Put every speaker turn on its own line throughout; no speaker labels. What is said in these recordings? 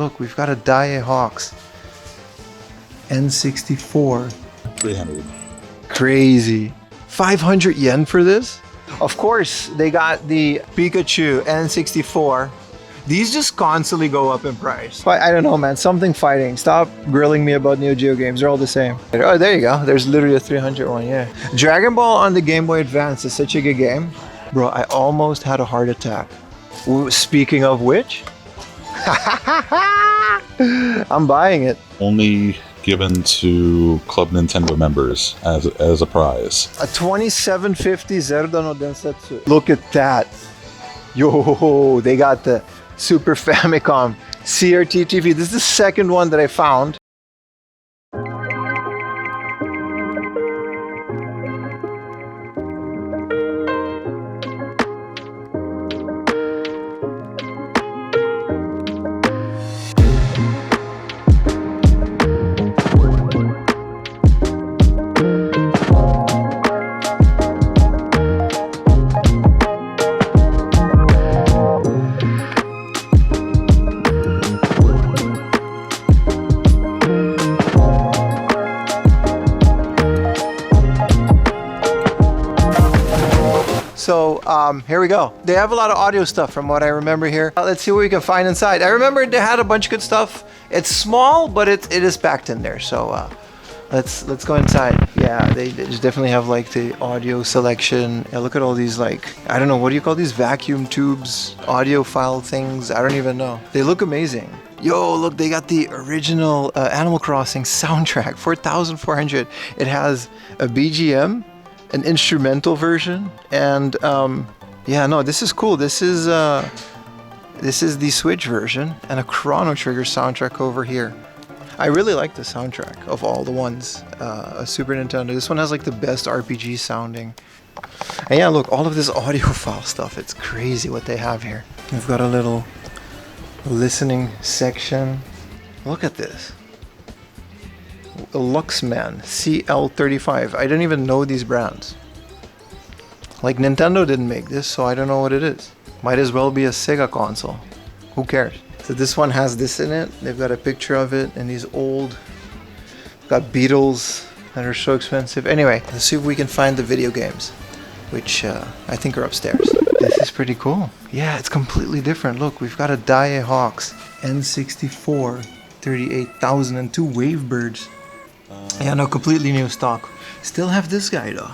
Look, we've got a Daiei Hawks N64.
300.
Crazy. 500 yen for this? Of course, they got the Pikachu N64. These just constantly go up in price. But I don't know, man. Something fighting. Stop grilling me about Neo Geo games. They're all the same. Oh, there you go. There's literally a 300 one, yeah. Dragon Ball on the Game Boy Advance is such a good game. Bro, I almost had a heart attack. Ooh, speaking of which, I'm buying it.
Only given to Club Nintendo members as a prize.
A 2750 Zelda no Densetsu. Look at that. Yo, they got the Super Famicom CRT TV. This is the second one that I found. So here we go. They have a lot of audio stuff from what I remember here. Let's see what we can find inside. I remember they had a bunch of good stuff. It's small, but it is packed in there. So let's go inside. Yeah, they just definitely have like the audio selection. Yeah, look at all these, like, I don't know, what do you call these vacuum tubes, audio file things? I don't even know. They look amazing. Yo, look, they got the original Animal Crossing soundtrack, 4,400. It has a BGM, an instrumental version, and yeah, no, this is cool. This is the Switch version and a Chrono Trigger soundtrack over here. I really like the soundtrack of all the ones. Super Nintendo. This one has like the best RPG sounding. And yeah, look, all of this audiophile stuff. It's crazy what they have here. We've got a little listening section. Look at this. Luxman CL35. I don't even know these brands. Like, Nintendo didn't make this, so I don't know what it is. Might as well be a Sega console. Who cares? So this one has this in it. They've got a picture of it and these old, got Beatles that are so expensive. Anyway, let's see if we can find the video games, which I think are upstairs. This is pretty cool. Yeah, it's completely different. Look, we've got a Daiei Hawks N64 38,002 Wavebirds. Yeah, no, completely new stock. Still have this guy though.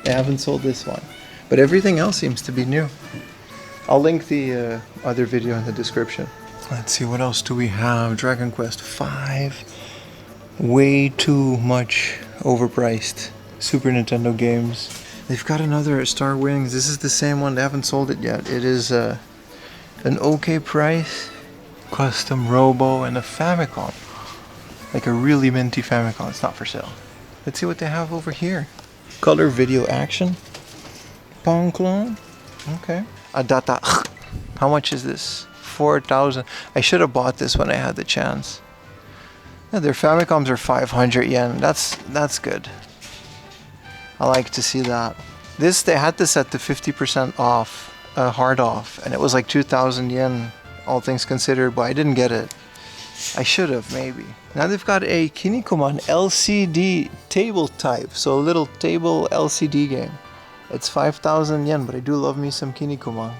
I haven't sold this one, but everything else seems to be new. I'll link the other video in the description. Let's see, what else do we have? Dragon Quest V. Way too much overpriced. Super Nintendo games. They've got another Star Wings. This is the same one. They haven't sold it yet. It is an okay price. Custom Robo and a Famicom. Like a really minty Famicom. It's not for sale. Let's see what they have over here. Color Video Action. Pong Clone. Okay. Adata. How much is this? 4,000. I should have bought this when I had the chance. Yeah, their Famicoms are 500 yen. That's good. I like to see that. This, they had this at the 50% off, hard off, and it was like 2,000 yen, all things considered, but I didn't get it. I should have, maybe. Now they've got a Kinnikuman LCD table type, so a little table LCD game. It's 5,000 yen, but I do love me some Kinnikuman.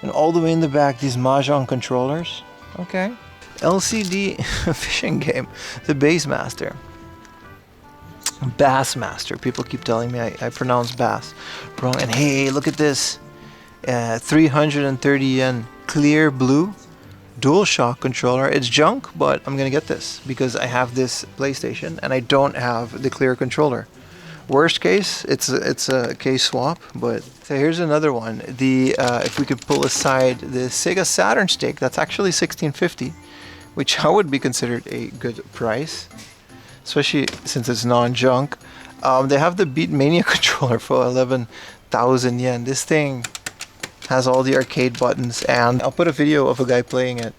And all the way in the back, these Mahjong controllers. Okay. LCD fishing game, the Bass Master. Bass Master. People keep telling me I pronounce bass wrong. And hey, look at this. 330 yen. Clear blue DualShock controller. It's junk, but I'm gonna get this because I have this PlayStation and I don't have the clear controller. Worst case, it's a case swap. But so here's another one. The if we could pull aside the Sega Saturn stick, that's actually 1650, which I would be considered a good price, especially since it's non-junk. They have the Beatmania controller for 11,000 yen. This thing has all the arcade buttons, and I'll put a video of a guy playing it,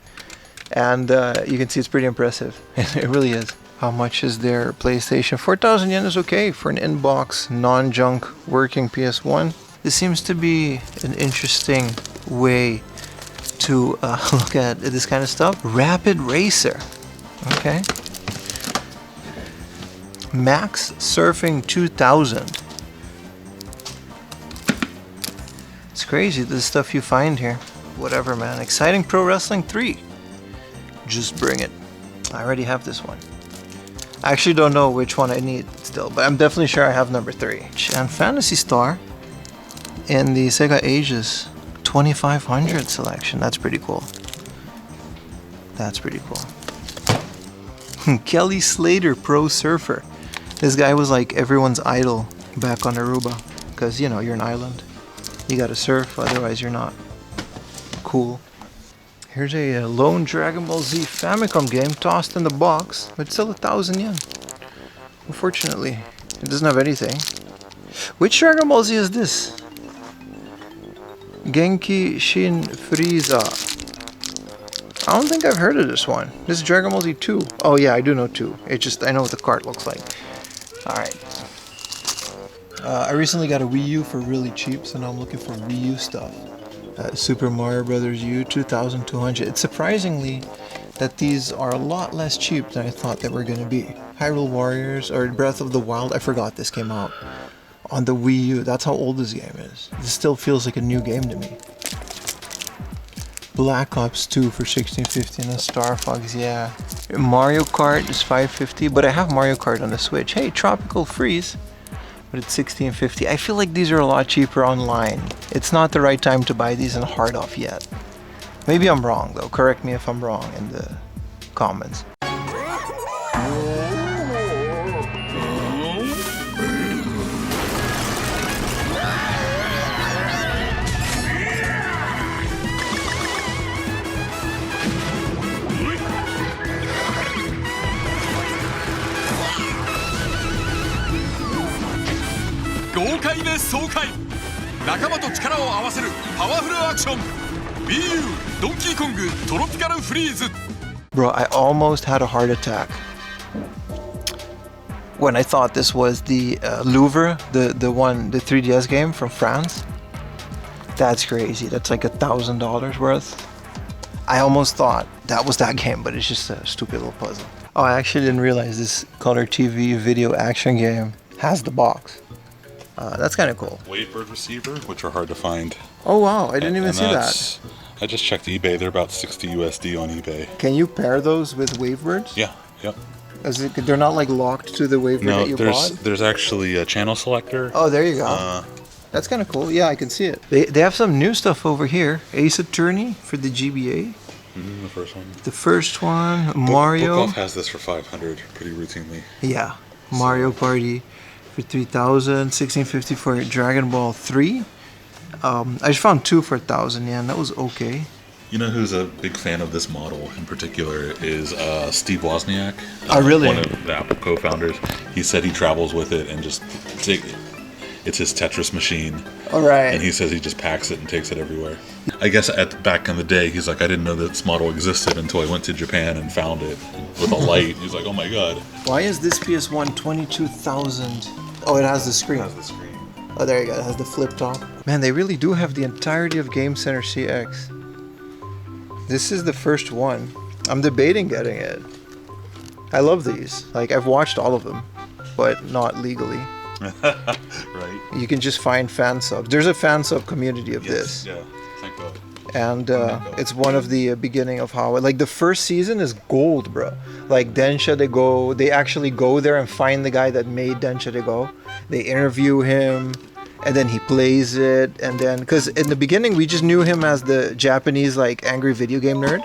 and you can see it's pretty impressive. It really is. How much is their PlayStation? 4,000 yen is okay for an in-box, non-junk working PS1. This seems to be an interesting way to look at this kind of stuff. Rapid Racer. Okay. Max Surfing 2000. It's crazy, the stuff you find here. Whatever, man. Exciting Pro Wrestling 3. Just bring it. I already have this one. I actually don't know which one I need still, but I'm definitely sure I have number 3. And Phantasy Star in the Sega Ages 2500 selection. That's pretty cool. That's pretty cool. Kelly Slater Pro Surfer. This guy was like everyone's idol back on Aruba. Because, you know, you're an island. You gotta surf, otherwise you're not cool. Here's a lone Dragon Ball Z Famicom game tossed in the box, but still 1,000 yen. Unfortunately, it doesn't have anything. Which Dragon Ball Z is this? Genki Shin Frieza. I don't think I've heard of this one. This is Dragon Ball Z 2. Oh yeah, I do know 2. It just, I know what the cart looks like. Alright. I recently got a Wii U for really cheap, so now I'm looking for Wii U stuff. Super Mario Brothers U 2200. It's surprisingly that these are a lot less cheap than I thought they were going to be. Hyrule Warriors or Breath of the Wild. I forgot this came out on the Wii U. That's how old this game is. This still feels like a new game to me. Black Ops 2 for 1650 and a Star Fox, yeah. Mario Kart is 550, but I have Mario Kart on the Switch. Hey, Tropical Freeze. But it's 1650. I feel like these are a lot cheaper online. It's not the right time to buy these in hard off yet. Maybe I'm wrong though. Correct me if I'm wrong in the comments.
豪快で爽快仲間と力を合わせるパワフルアクション Wii U ドンキーコングトロピカルフリーズ
Bro, I almost had a heart attack when I thought this was the Louvre, the 3DS game from France. That's crazy. That's like $1,000 worth. I almost thought that was that game, but it's just a stupid little puzzle. Oh, I actually didn't realize this color TV video action game has the box. That's kind of cool.
Wavebird receiver, which are hard to find.
Oh wow, I didn't even see that.
I just checked eBay. They're about 60 USD on eBay.
Can you pair those with Wavebirds?
Yeah, yep.
They're not like locked to the Wavebird that you bought?
There's actually a channel selector.
Oh, there you go. That's kind of cool. Yeah, I can see it. They have some new stuff over here. Ace Attorney for the GBA.
The first one.
The first one, Mario.
Book Off has this for 500 pretty routinely.
Yeah, Mario Party for 3,000, 1650 for Dragon Ball 3. I just found 2 for 1,000 yen. That was okay.
You know who's a big fan of this model in particular is Steve Wozniak.
Oh, really?
One of the Apple co-founders. He said he travels with it and just it's his Tetris machine.
All right.
And he says he just packs it and takes it everywhere. I guess back in the day, he's like, I didn't know this model existed until I went to Japan and found it with a light. He's like, oh my god.
Why is this PS1 22,000? Oh, it has the screen.
It has the screen.
Oh, there you go. It has the flip top. Man, they really do have the entirety of Game Center CX. This is the first one. I'm debating getting it. I love these. Like, I've watched all of them, but not legally.
Right.
You can just find fan subs. There's a fan sub community of this.
Yeah, thank God.
And it's one of the beginning of how, like, the first season is gold, bro. Like, Densha de Go, they actually go there and find the guy that made Densha de Go. They interview him, and then he plays it, and then, because in the beginning we just knew him as the Japanese, like, angry video game nerd.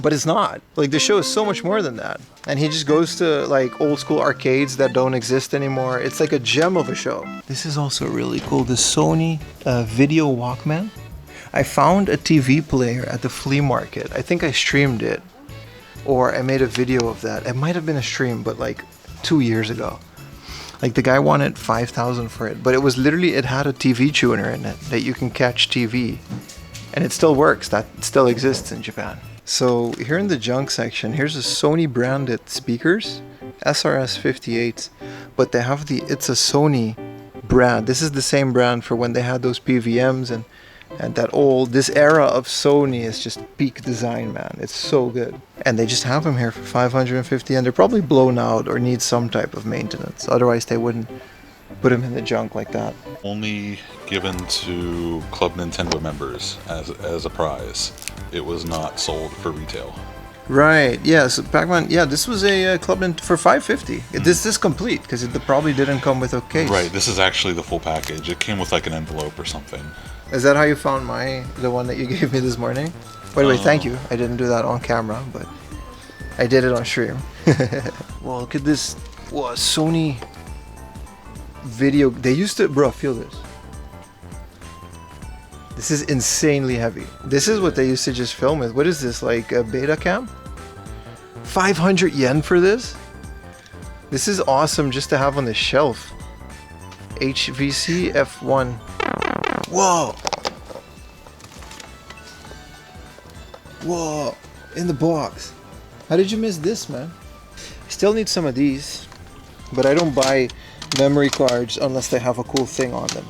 But it's not. Like, the show is so much more than that. And he just goes to, like, old school arcades that don't exist anymore. It's like a gem of a show. This is also really cool. The Sony Video Walkman. I found a TV player at the flea market. I think I streamed it. Or I made a video of that. It might have been a stream, but like 2 years ago. Like, the guy wanted 5,000 for it. But it was literally, it had a TV tuner in it that you can catch TV. And it still works. That still exists in Japan. So here in the junk section, here's a Sony branded speakers, SRS 58s, but they have it's a Sony brand. This is the same brand for when they had those PVMs and And this era of Sony is just peak design, man. It's so good. And they just have them here for 550, and they're probably blown out or need some type of maintenance. Otherwise, they wouldn't put them in the junk like that.
Only given to Club Nintendo members as a prize. It was not sold for retail.
Right, yeah, so Pac-Man, yeah, this was a Club for 550. This is complete, because it probably didn't come with a case.
Right, this is actually the full package. It came with like an envelope or something.
Is that how you found the one that you gave me this morning? By the way, thank you. I didn't do that on camera, but I did it on stream. Well, look at this. Well, Sony video. They used to, bro, feel this. This is insanely heavy. This is what they used to just film with. What is this, like a beta cam? 500 yen for this? This is awesome just to have on the shelf. HVC F1. Whoa! Whoa! In the box. How did you miss this, man? Still need some of these, but I don't buy memory cards unless they have a cool thing on them.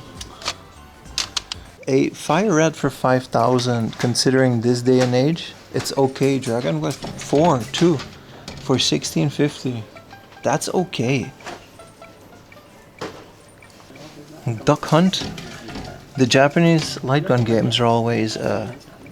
A Fire Red for 5,000, considering this day and age, it's okay. Dragon Quest 4, 2 for 1650. That's okay. Duck Hunt. The Japanese light gun games are always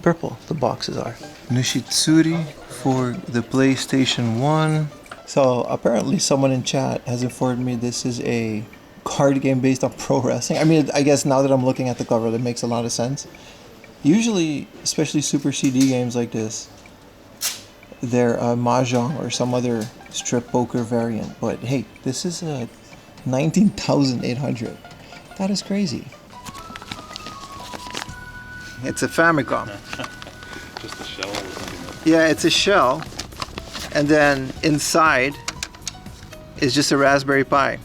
purple, the boxes are. Nishitsuri for the PlayStation 1. So apparently someone in chat has informed me this is a card game based on pro wrestling. I mean, I guess now that I'm looking at the cover, that makes a lot of sense. Usually, especially Super CD games like this, they're Mahjong or some other strip poker variant. But hey, this is 19,800. That is crazy. It's a Famicom.
Just a shell or something?
Yeah, it's a shell. And then inside is just a Raspberry Pi.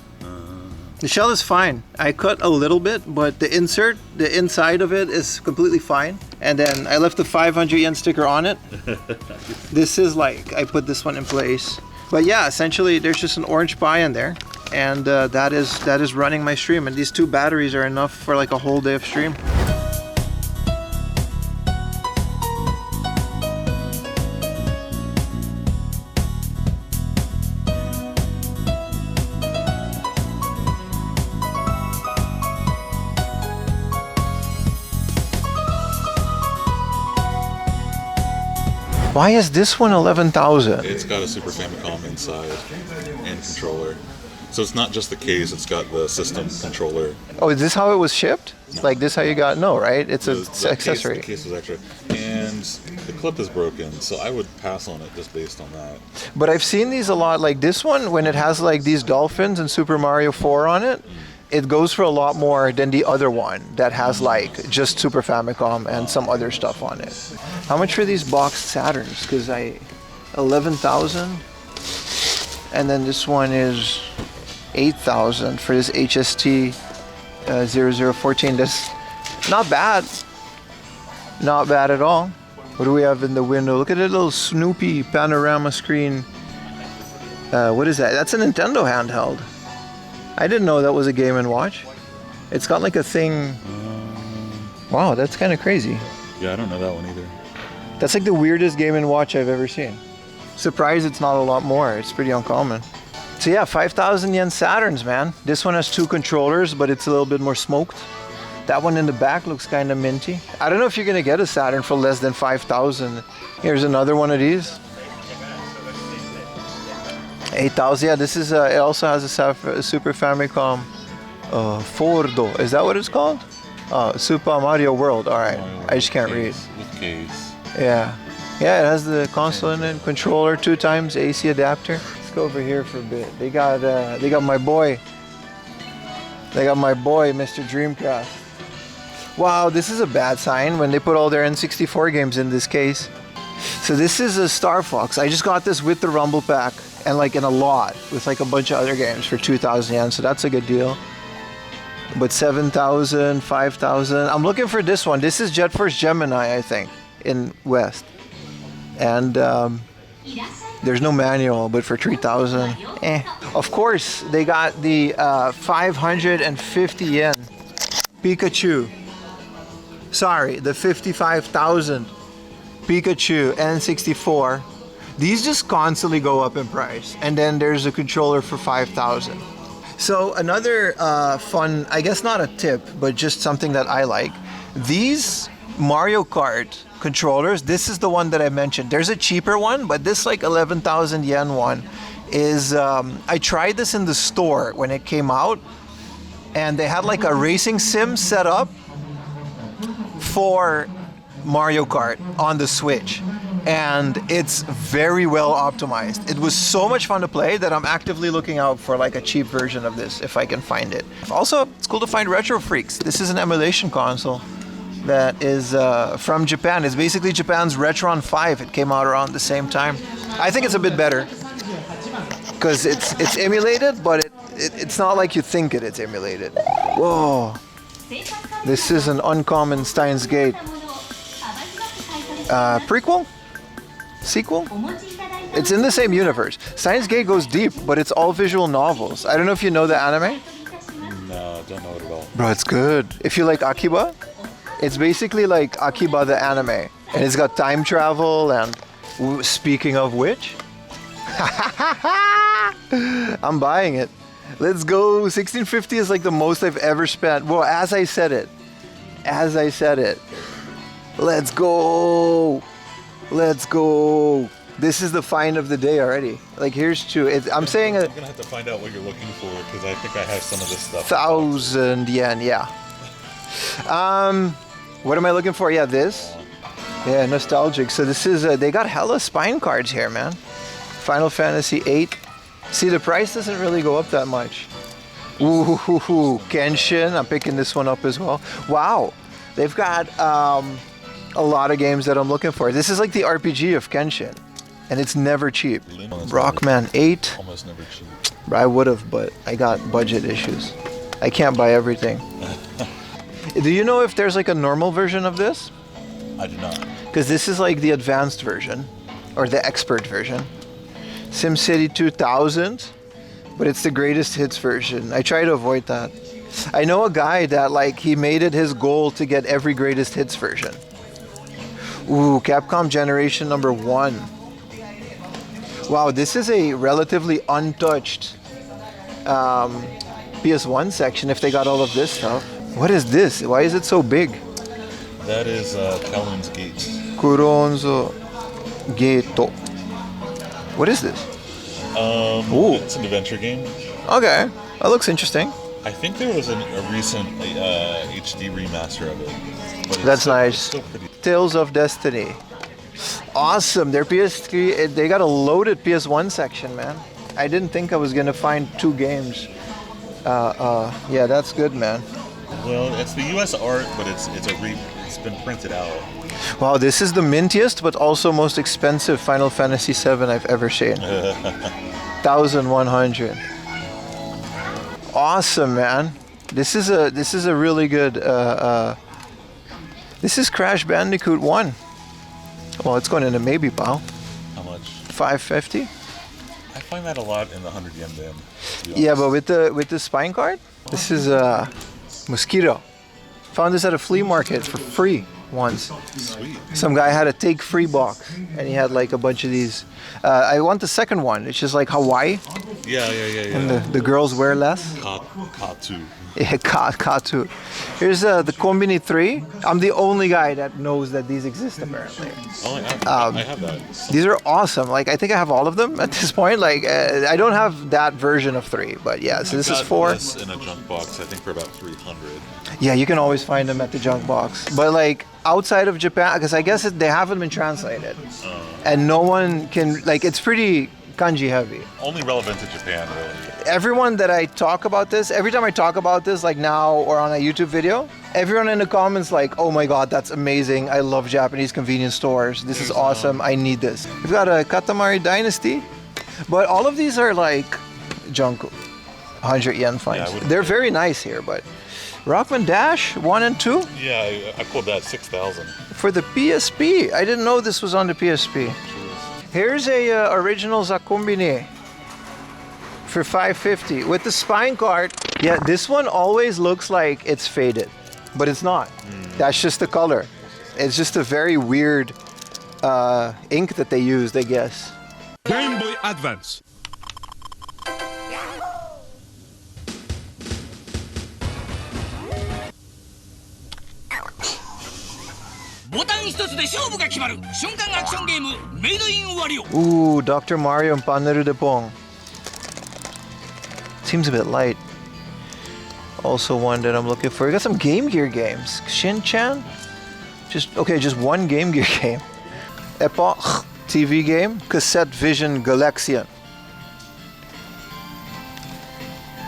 The shell is fine. I cut a little bit, but the inside of it is completely fine. And then I left the 500 yen sticker on it. This is like, I put this one in place. But yeah, essentially there's just an orange Pi in there. And that is running my stream. And these two batteries are enough for like a whole day of stream. Why is this one 11,000?
It's got a Super Famicom inside and controller. So it's not just the case, it's got the system controller.
Oh, is this how it was shipped? No. Like this how you got? No, right? It's an accessory.
The case was extra. And the clip is broken, so I would pass on it just based on that.
But I've seen these a lot, like this one, when it has like these dolphins and Super Mario 4 on it, it goes for a lot more than the other one that has like just Super Famicom and some other stuff on it. How much for these boxed Saturns? Because 11,000, and then this one is 8,000 for this HST 0014. That's not bad. Not bad at all. What do we have in the window? Look at that little Snoopy panorama screen. What is that? That's a Nintendo handheld. I didn't know that was a Game & Watch. It's got like a thing. Wow, that's kind of crazy.
Yeah, I don't know that one either.
That's like the weirdest Game & Watch I've ever seen. Surprised it's not a lot more. It's pretty uncommon. So yeah, 5,000 yen Saturns, man. This one has two controllers, but it's a little bit more smoked. That one in the back looks kind of minty. I don't know if you're gonna get a Saturn for less than 5,000. Here's another one of these. 8,000. Yeah, this is. It also has a Super Famicom Fordo. Is that what it's called? Super Mario World. All right. I just can't read.
With case.
Yeah. Yeah, it has the console in it, controller, 2x AC adapter. Let's go over here for a bit. They got my boy. They got my boy, Mr. Dreamcast. Wow, this is a bad sign when they put all their N64 games in this case. So this is a Star Fox. I just got this with the Rumble Pack and like in a lot with like a bunch of other games for 2,000 yen. So that's a good deal. But 7,000, 5,000. I'm looking for this one. This is Jet Force Gemini, I think, in West. And there's no manual, but for 3,000, Of course, they got the 550 yen Pikachu. Sorry, the 55,000 Pikachu N64. These just constantly go up in price. And then there's a controller for 5,000. So another fun, I guess not a tip, but just something that I like. These Mario Kart controllers, this is the one that I mentioned. There's a cheaper one, but this like 11,000 yen one is, I tried this in the store when it came out, and they had like a racing sim set up for Mario Kart on the Switch. And it's very well optimized. It was so much fun to play that I'm actively looking out for like a cheap version of this if I can find it. Also, it's cool to find Retro Freaks. This is an emulation console that is from Japan. It's basically Japan's Retron 5. It came out around the same time. I think it's a bit better because it's emulated, but it's not like you think it's emulated. Whoa. This is an uncommon Steins Gate. Prequel? Sequel? It's in the same universe. Steins Gate goes deep, but it's all visual novels. I don't know if you know the anime.
No, don't know it at all.
Bro, it's good. If you like Akiba, it's basically like Akiba the anime. And it's got time travel and speaking of which, I'm buying it. Let's go. 1650 is like the most I've ever spent. Well, as I said it. Let's go. Let's go. This is the find of the day already. Like, here's two. I'm saying
I'm gonna have to find out what you're looking for because I think I have some of this stuff.
1,000 yen, yeah. What am I looking for? Yeah, this. Yeah, nostalgic. So this is, they got hella spine cards here, man. Final Fantasy VIII. See, the price doesn't really go up that much. Ooh, Kenshin. I'm picking this one up as well. Wow. They've got a lot of games that I'm looking for. This is like the RPG of Kenshin. And it's never cheap. Rockman 8.
Almost never cheap.
I would have, but I got budget issues. I can't buy everything. Do you know if there's like a normal version of this?
I do not.
Because this is like the advanced version, or the expert version. SimCity 2000, but it's the greatest hits version. I try to avoid that. I know a guy that like he made it his goal to get every greatest hits version. Ooh, Capcom Generation number 1. Wow, this is a relatively untouched PS1 section if they got all of this stuff. What is this? Why is it so big?
That is Calhoun's Gate.
Kuronzo Gato. What is this? Ooh.
It's an adventure game.
Okay, that looks interesting.
I think there was a recent HD remaster of it. But
That's nice.
It's still pretty.
Tales of Destiny. Awesome. Their PS3, they got a loaded PS1 section, man. I didn't think I was gonna find 2 games. Yeah, that's good, man.
Well, it's the U.S. art, but it's been printed out.
Wow, this is the mintiest, but also most expensive Final Fantasy VII I've ever seen. 1,100. Awesome, man. This is a really good. This is Crash Bandicoot 1. Well, it's going in a maybe pile.
How much?
550.
I find that a lot in the 100 yen bin.
Yeah, but with the spine card, this is Mosquito. Found this at a flea market for free once.
Sweet.
Some guy had a take free box, and he had like a bunch of these. I want the second one. It's just like Hawaii,
Yeah.
and the girls wear less.
Katu.
Yeah, Katu. Here's the Kombini 3. I'm the only guy that knows that these exist apparently.
Oh, I have that.
These are awesome. Like, I think I have all of them at this point. Like, I don't have that version of 3, but yeah, so this is 4.
This in a junk box, I think for about 300.
Yeah, you can always find them at the junk box. But like, outside of Japan, because I guess they haven't been translated. And no one can, like, it's pretty kanji heavy.
Only relevant to Japan, really.
Everyone that I talk about this, every time I talk about this, like now or on a YouTube video, everyone in the comments like, oh my god, that's amazing. I love Japanese convenience stores. This is awesome. I need this. We've got a Katamari Dynasty, but all of these are like junk 100 yen finds.
Yeah,
they're very nice here, but Rockman Dash 1 and 2?
Yeah, I pulled that 6,000.
For the PSP. I didn't know this was on the PSP. Here's a original Zakumbini for 550 with the spine card. Yeah, this one always looks like it's faded. but it's not. That's just the color. It's just a very weird ink that they used, I guess.
Game Boy Advance.
ボタン一つで勝負が決まる瞬間アクションゲームメイドインワリオ
Ooh, Dr. Mario and Paneru de Pong. Seems a bit light. Also one that I'm looking for. We got some Game Gear games. Shin-chan? Just one Game Gear game. Epoch TV game. Cassette Vision Galaxian.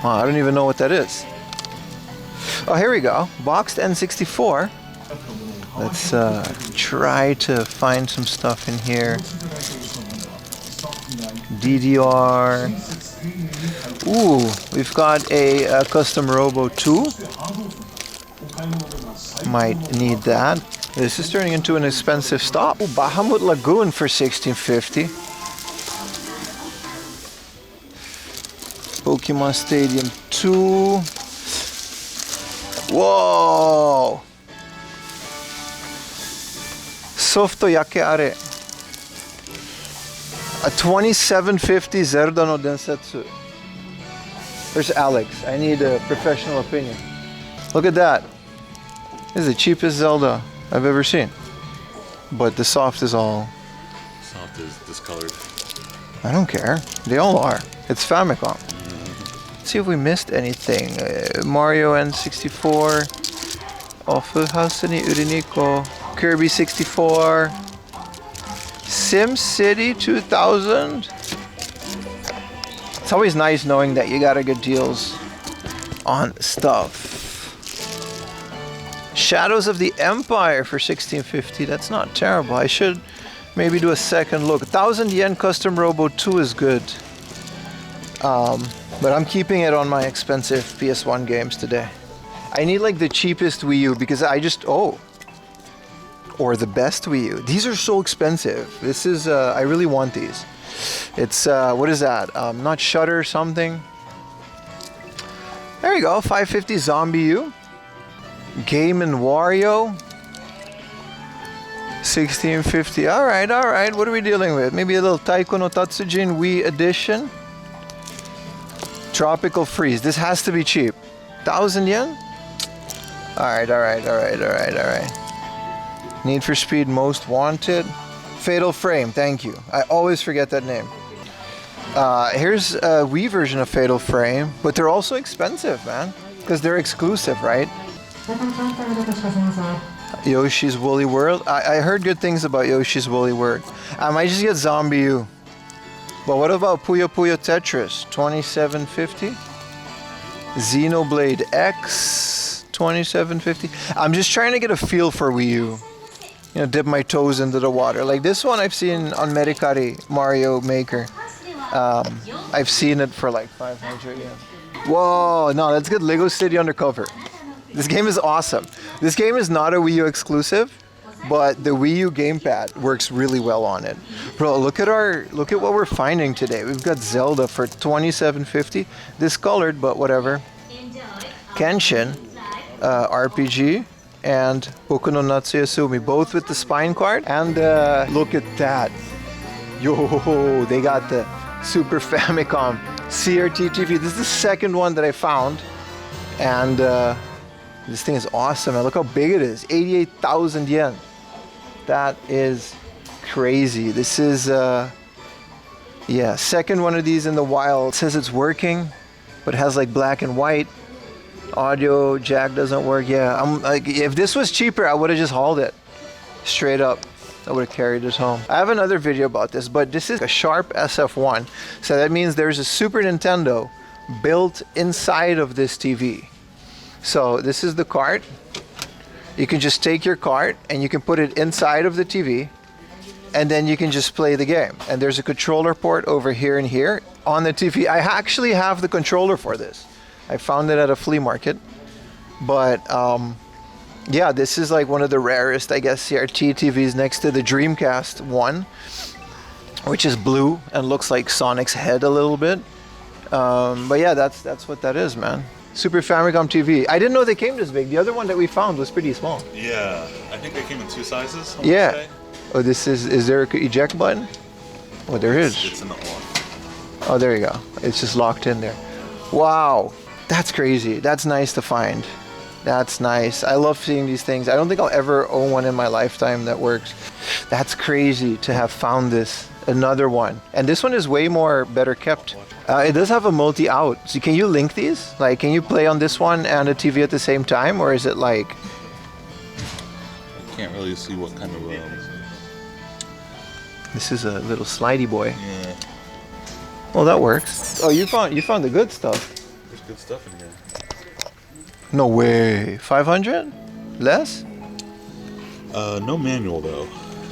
Oh, I don't even know what that is. Oh, here we go. Boxed N64. Let's try to find some stuff in here. DDR. Ooh, we've got a Custom Robo 2. Might need that. This is turning into an expensive stop. Ooh, Bahamut Lagoon for 1650. Pokemon Stadium 2. Whoa! Softo Yake Are. A 2750 Zelda no Densetsu. There's Alex. I need a professional opinion. Look at that. This is the cheapest Zelda I've ever seen. But the soft is all...
Soft is discolored.
I don't care. They all are. It's Famicom. Let's see if we missed anything. Mario N64. Ofuhasu ni Uriniko. Kirby 64. SimCity 2000. It's always nice knowing that you gotta get deals on stuff. Shadows of the Empire for 1650. That's not terrible. I should maybe do a second look. 1,000 yen Custom Robo 2 is good. But I'm keeping it on my expensive PS1 games today. I need like the cheapest Wii U because I just... Oh. Or the best Wii U. These are so expensive. This is... I really want these. It's... what is that? Not Shutter something. There you go. 550 Zombie U. Game & Wario. 1650. Alright, alright. What are we dealing with? Maybe a little Taiko no Tatsujin Wii Edition. Tropical Freeze. This has to be cheap. 1,000 yen? Alright, alright, alright, alright, alright. Need for Speed Most Wanted. Fatal Frame, thank you. I always forget that name. Here's a Wii version of Fatal Frame, but they're also expensive, man. Because they're exclusive, right? Yoshi's Woolly World. I heard good things about Yoshi's Woolly World. I might just get Zombie U. But what about Puyo Puyo Tetris? 2750. Xenoblade X. 2750. I'm just trying to get a feel for Wii U. You know, dip my toes into the water. Like this one I've seen on Merikari Mario Maker. I've seen it for like 500 yen. Whoa, no, that's good. Lego City Undercover. This game is awesome. This game is not a Wii U exclusive, but the Wii U gamepad works really well on it. Bro, look at what we're finding today. We've got Zelda for 2750. Discolored, but whatever. Kenshin, RPG, and Boku no Natsu Yasumi, both with the spine card. And look at that. Yo, they got the Super Famicom CRT TV. This is the second one that I found. And this thing is awesome. And look how big it is. 88,000 yen. That is crazy. This is, yeah, second one of these in the wild. It says it's working, but it has like black and white. Audio jack doesn't work. Yeah, I'm like, if this was cheaper, I would have just hauled it straight up. I would have carried this home. I have another video about this, but this is a Sharp SF1. So that means there's a Super Nintendo built inside of this TV. So this is the cart. You can just take your cart and you can put it inside of the TV, and then you can just play the game. And there's a controller port over here and here on the TV. I actually have the controller for this. I found it at a flea market. But yeah, this is like one of the rarest, I guess, CRT TVs next to the Dreamcast one, which is blue and looks like Sonic's head a little bit. But yeah, that's what that is, man. Super Famicom TV. I didn't know they came this big. The other one that we found was pretty small.
Yeah, I think they came in 2 sizes. I wanna
Yeah.
say.
Oh, this is there an eject button? Oh, there is.
It's in the on.
Oh, there you go. It's just locked in there. Wow. That's crazy. That's nice to find. That's nice. I love seeing these things. I don't think I'll ever own one in my lifetime that works. That's crazy to have found this. Another one. And this one is way more better kept. It does have a multi-out. So can you link these? Like, can you play on this one and a TV at the same time? Or is it like...
I can't really see what kind of...
This is a little slidey boy.
yeah,
Well, that works. Oh, you found the good stuff.
there's good stuff in here.
No way. 500? Less?
No manual though.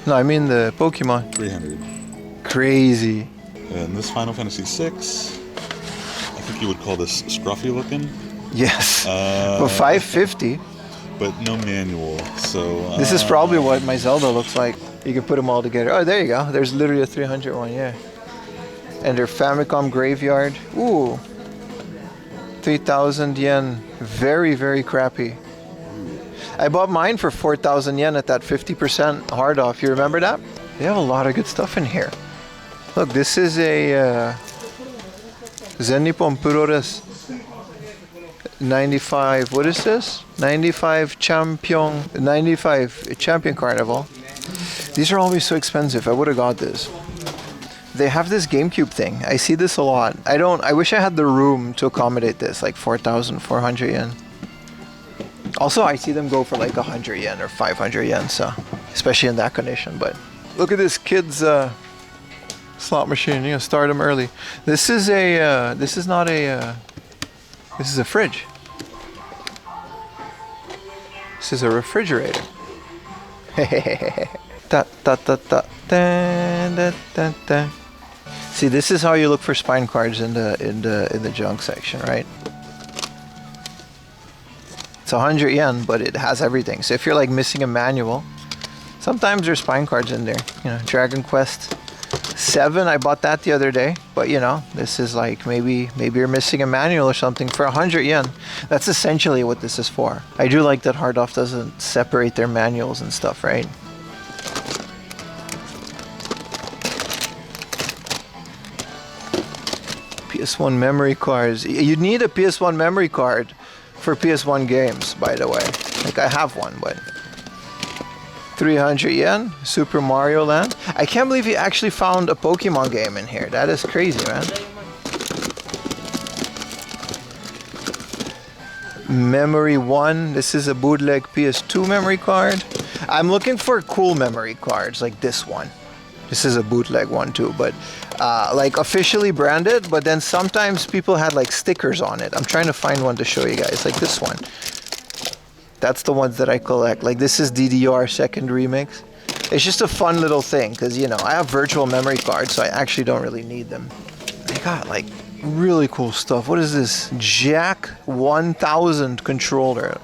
No, I mean the Pokemon.
300.
Crazy.
And this Final Fantasy VI, I think you would call this scruffy looking,
Yes. But 550.
but no manual. So
This is probably what my Zelda looks like. You can put them all together. Oh, there you go. There's literally a 300 one, yeah. And their Famicom Graveyard. Ooh. 3,000 yen. Very, very crappy. I bought mine for 4,000 yen at that 50% hard off. You remember that? They have a lot of good stuff in here. Look, this is a Zen Nippon Puroresu 95. What is this? 95 Champion Carnival. These are always so expensive. I would have got this. They have this GameCube thing. I see this a lot. I wish I had the room to accommodate this, like 4,400 yen. Also, I see them go for like 100 yen or 500 yen, so especially in that condition. But look at this kid's slot machine. You know, start them early. This is a. This is not a. This is a fridge. This is a refrigerator. Da, da, da, da, da, da, da, da. See, this is how you look for spine cards in the junk section, right? It's 100 yen, but it has everything. So if you're like missing a manual, sometimes there's spine cards in there. You know, Dragon Quest 7, I bought that the other day. But you know, this is like maybe you're missing a manual or something for 100 yen. That's essentially what this is for. I do like that Hard Off doesn't separate their manuals and stuff, right? PS1 memory cards. You need a PS1 memory card for PS1 games, by the way. Like, I have one, but 300 yen, Super Mario Land. I can't believe you actually found a Pokemon game in here. That is crazy, man. Memory 1. This is a bootleg PS2 memory card. I'm looking for cool memory cards like this one. This is a bootleg one too, but like officially branded, but then sometimes people had like stickers on it. I'm trying to find one to show you guys, like this one. That's the ones that I collect. Like this is DDR second remix. It's just a fun little thing because, you know, I have virtual memory cards, so I actually don't really need them. They got like really cool stuff. What is this? Jack 1000 controller.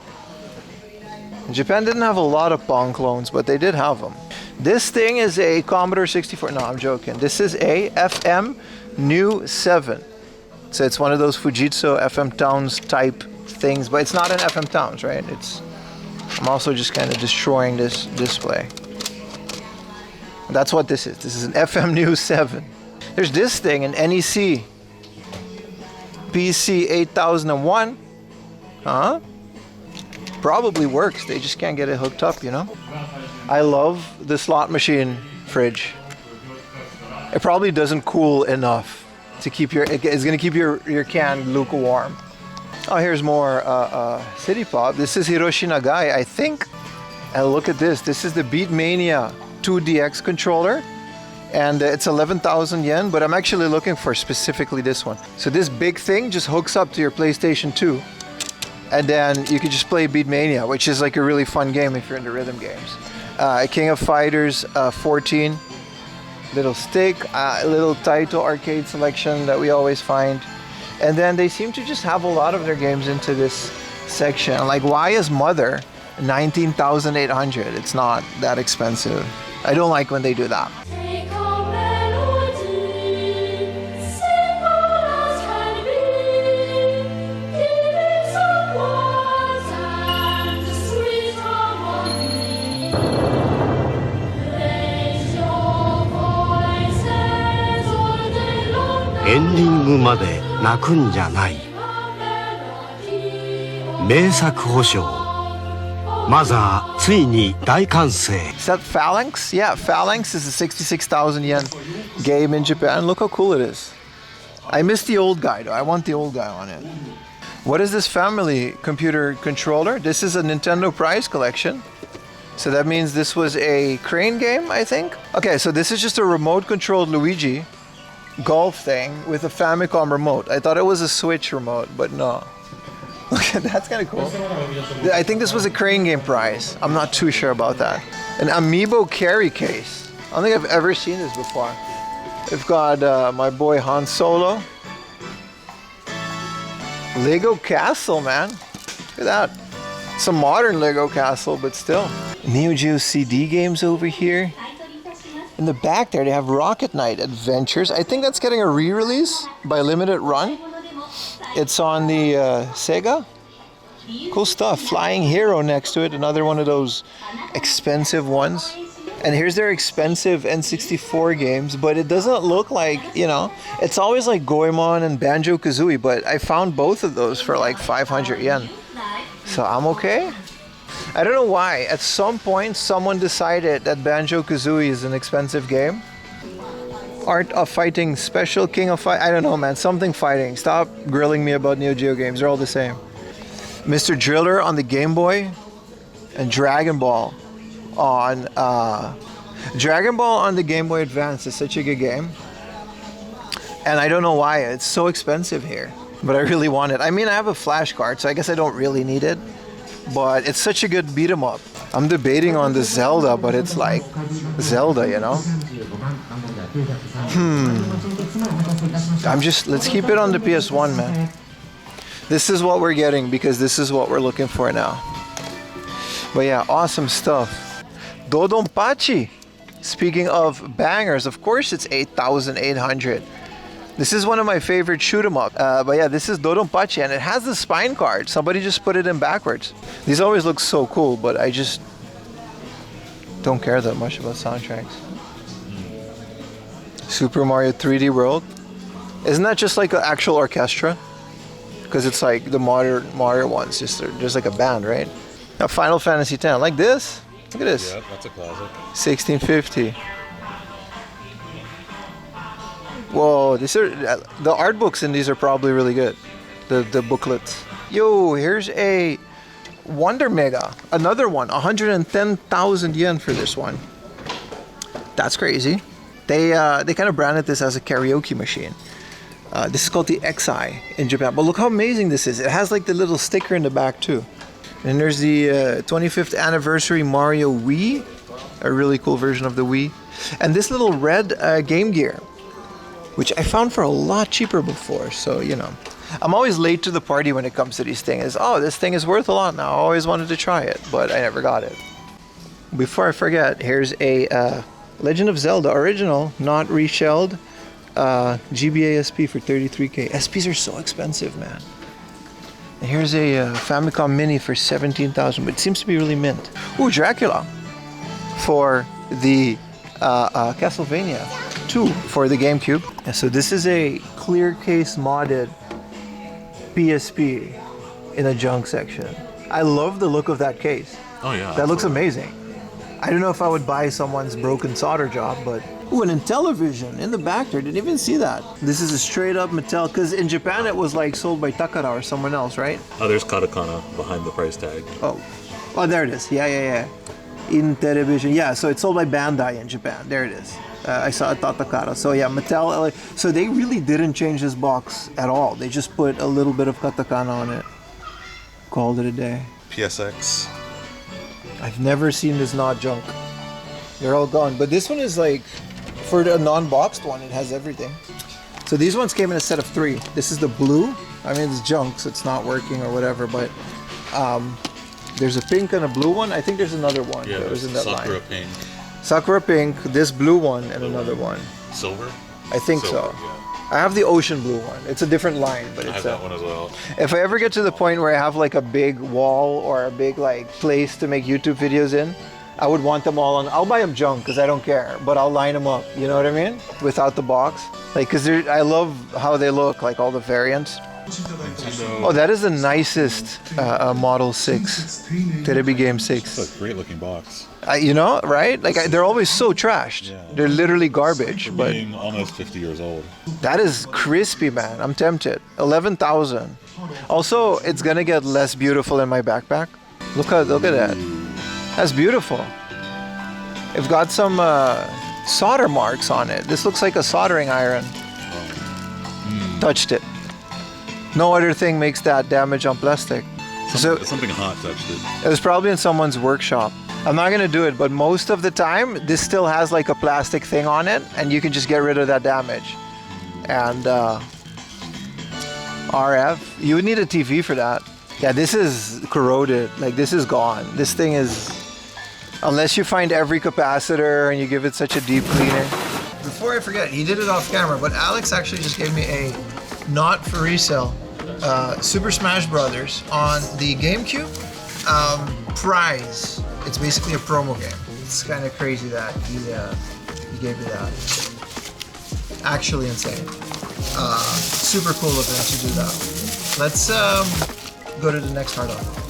Japan didn't have a lot of Pong clones, but they did have them. This thing is a Commodore 64. No, I'm joking. This is a FM New 7. So it's one of those Fujitsu FM Towns type things, but it's not an FM Towns, right? I'm also just kind of destroying this display. That's what this is. This is an FM New 7. There's this thing, an NEC PC 8001. Huh? Probably works. They just can't get it hooked up, you know? I love the slot machine fridge. It probably doesn't cool enough to keep it's gonna keep your can lukewarm. Oh, here's more City Pop. This is Hiroshi Nagai, I think. And look at this. This is the Beatmania 2DX controller. And it's 11,000 yen, but I'm actually looking for specifically this one. So this big thing just hooks up to your PlayStation 2. And then you can just play Beatmania, which is like a really fun game if you're into rhythm games. King of Fighters 14. Little stick, little title arcade selection that we always find. And then they seem to just have a lot of their games into this section. Like, why is Mother 19,800? It's not that expensive. I don't like when they do that.
ンディングまで泣くんじゃない。名作保証マザーついに大完成。
Is that Phalanx? Yeah, Phalanx is a 66,000 yen game in Japan. Look how cool it is. I miss the old guy though. I want the old guy on it. What is this family computer controller? This is a Nintendo Prize Collection. So that means this was a crane game, I think. Okay, so this is just a remote controlled Luigi golf thing with a Famicom remote. I thought it was a Switch remote, but no. Look, that's kind of cool. I think this was a crane game prize. I'm not too sure about that. An Amiibo carry case. I don't think I've ever seen this before. We've got my boy Han Solo. Lego Castle, man. Look at that. It's a modern Lego Castle, but still. Neo Geo CD games over here. In the back there, they have Rocket Knight Adventures. I think that's getting a re-release by Limited Run. It's on the Sega. Cool stuff. Flying Hero next to it, another one of those expensive ones. And here's their expensive N64 games, but it doesn't look like, you know, it's always like Goemon and Banjo-Kazooie, but I found both of those for like 500 yen. So I'm okay. I don't know why. At some point, someone decided that Banjo-Kazooie is an expensive game. Art of Fighting Special, King of Fight. I don't know, man. Something fighting. Stop grilling me about Neo Geo games. They're all the same. Mr. Driller on the Game Boy and Dragon Ball on the Game Boy Advance is such a good game. And I don't know why. It's so expensive here. But I really want it. I mean, I have a flash card, so I guess I don't really need it. But it's such a good beat 'em up. I'm debating on the Zelda, but it's like Zelda, you know? Let's keep it on the PS1, man. This is what we're getting because this is what we're looking for now. But yeah, awesome stuff. Dodonpachi. Speaking of bangers, of course it's 8,800. This is one of my favorite shoot 'em up. But yeah, this is Dodonpachi and it has the spine card. Somebody just put it in backwards. These always look so cool, but I just don't care that much about soundtracks. Super Mario 3D World. Isn't that just like an actual orchestra? Because it's like the modern Mario ones, just like a band, right? Now Final Fantasy X, like this. Look at this.
Yeah, that's a classic.
1650. Whoa, these are the art books in these are probably really good. The booklets. Yo, here's a Wonder Mega, another one, 110,000 yen for this one. That's crazy. They kind of branded this as a karaoke machine. This is called the XI in Japan. But look how amazing this is. It has like the little sticker in the back too. And there's the 25th anniversary Mario Wii, a really cool version of the Wii. And this little red Game Gear, which I found for a lot cheaper before. So, you know, I'm always late to the party when it comes to these things. Oh, this thing is worth a lot now. I always wanted to try it, but I never got it. Before I forget, here's a Legend of Zelda original, not reshelled. GBA SP for 33k. SPs are so expensive, man. And here's a Famicom Mini for 17,000, but it seems to be really mint. Ooh, Dracula for the Castlevania 2 for the GameCube. And so this is a clear case modded PSP in a junk section. I love the look of that case.
Oh yeah.
That looks amazing. I don't know if I would buy someone's broken solder job, but... Ooh, and in Intellivision, in the back there, didn't even see that. This is a straight up Mattel, because in Japan it was like sold by Takara or someone else, right?
Oh, there's katakana behind the price tag.
Oh, there it is. Yeah. In Intellivision, yeah, so it's sold by Bandai in Japan. There it is. I saw it, Takara. So yeah, Mattel, so they really didn't change this box at all. They just put a little bit of katakana on it. Called it a day.
PSX.
I've never seen this not junk. They're all gone. But this one is like, for the non-boxed one, it has everything. So these ones came in a set of 3. This is the blue. I mean, it's junk, so it's not working or whatever, but there's a pink and a blue one. I think there's another one that was in that
Sakura
line.
Pink.
Sakura Pink, this blue one, and another one.
Silver?
I think
Silver,
so.
Yeah.
I have the ocean blue one. It's a different line, but
I
it's
have that one as well.
If I ever get to the point where I have like a big wall or a big like place to make YouTube videos in, I would want them all on. I'll buy them junk because I don't care, but I'll line them up. You know what I mean? Without the box, like because I love how they look, like all the variants. Oh, that is the nicest Model 6. Terebi Game 6.
It's a great looking box.
You know, right? Like they're always so trashed.
Yeah.
They're literally garbage.
For
But
being almost 50 years old.
that is crispy, man. I'm tempted. 11,000. Also, it's gonna get less beautiful in my backpack. Look at that. That's beautiful. It's got some solder marks on it. This looks like a soldering iron. Touched it. No other thing makes that damage on plastic.
Something hot touched it.
It was probably in someone's workshop. I'm not gonna do it, but most of the time, this still has like a plastic thing on it, and you can just get rid of that damage. And RF, you would need a TV for that. Yeah, this is corroded. Like this is gone. This thing is, unless you find every capacitor and you give it such a deep cleaner. Before I forget, he did it off camera, but Alex actually just gave me a not for resale Super Smash Brothers on the GameCube prize. It's basically a promo game. It's kind of crazy that he gave me that. Actually insane. Super cool of him to do that. Let's go to the next hard on.